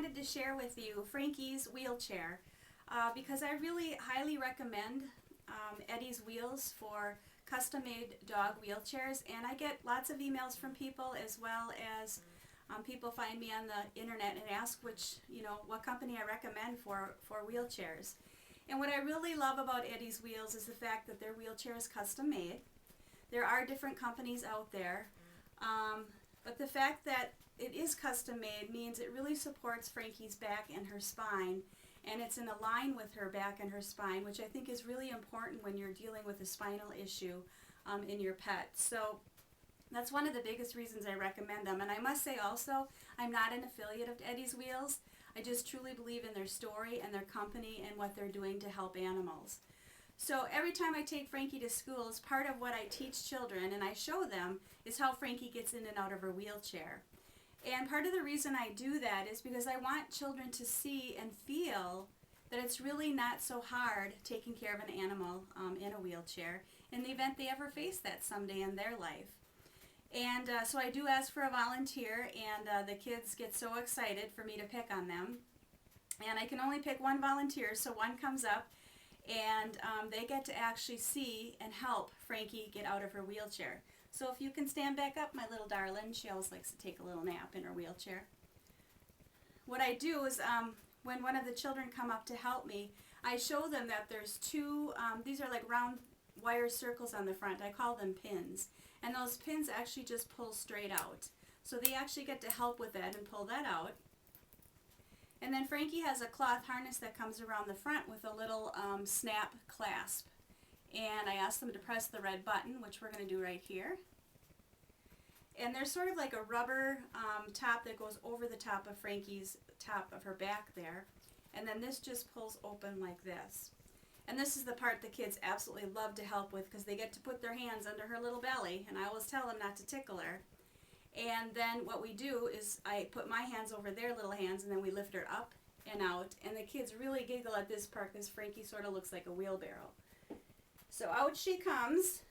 wanted to share with you Frankie's wheelchair because I really highly recommend Eddie's Wheels for custom-made dog wheelchairs, and I get lots of emails from people as well as people find me on the internet and ask what company I recommend for wheelchairs. And what I really love about Eddie's Wheels is the fact that their wheelchair is custom made. There are different companies out there, but the fact that it is custom made means it really supports Frankie's back and her spine, and it's in a line with her back and her spine, which I think is really important when you're dealing with a spinal issue in your pet. So that's one of the biggest reasons I recommend them. And I must say also, I'm not an affiliate of Eddie's Wheels. I just truly believe in their story and their company and what they're doing to help animals. So every time I take Frankie to school, as part of what I teach children and I show them is how Frankie gets in and out of her wheelchair. And part of the reason I do that is because I want children to see and feel that it's really not so hard taking care of an animal in a wheelchair in the event they ever face that someday in their life. And so I do ask for a volunteer, and the kids get so excited for me to pick on them. And I can only pick one volunteer, so one comes up and they get to actually see and help Frankie get out of her wheelchair. So if you can stand back up, my little darling, she always likes to take a little nap in her wheelchair. What I do is when one of the children come up to help me, I show them that there's two, these are like round wire circles on the front. I call them pins. And those pins actually just pull straight out. So they actually get to help with that and pull that out. And then Frankie has a cloth harness that comes around the front with a little snap clasp. And I ask them to press the red button, which we're going to do right here. And there's sort of like a rubber top that goes over the top of Frankie's top of her back there. And then this just pulls open like this. And this is the part the kids absolutely love to help with because they get to put their hands under her little belly, and I always tell them not to tickle her. And then what we do is I put my hands over their little hands, and then we lift her up and out. And the kids really giggle at this part because Frankie sort of looks like a wheelbarrow. So out she comes.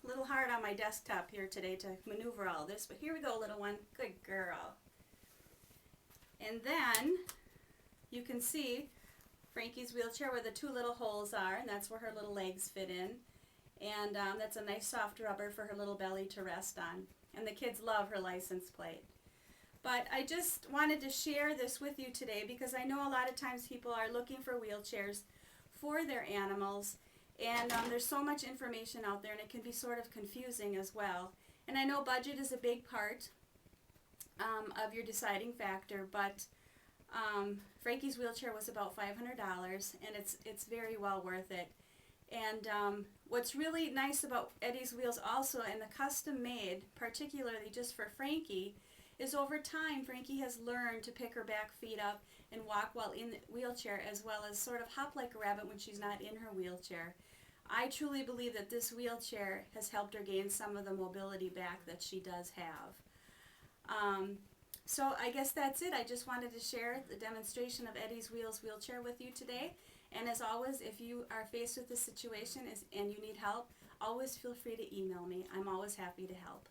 A little hard on my desktop here today to maneuver all this, but here we go, little one. Good girl. And then you can see Frankie's wheelchair where the two little holes are, and that's where her little legs fit in. And that's a nice soft rubber for her little belly to rest on. And the kids love her license plate. But I just wanted to share this with you today because I know a lot of times people are looking for wheelchairs for their animals, and there's so much information out there, and it can be sort of confusing as well. And I know budget is a big part of your deciding factor, but Frankie's wheelchair was about $500, and it's very well worth it. And what's really nice about Eddie's Wheels also, and the custom made, particularly just for Frankie, is over time Frankie has learned to pick her back feet up and walk while in the wheelchair, as well as sort of hop like a rabbit when she's not in her wheelchair. I truly believe that this wheelchair has helped her gain some of the mobility back that she does have. So I guess that's it. I just wanted to share the demonstration of Eddie's Wheels wheelchair with you today. And as always, if you are faced with this situation and you need help, always feel free to email me. I'm always happy to help.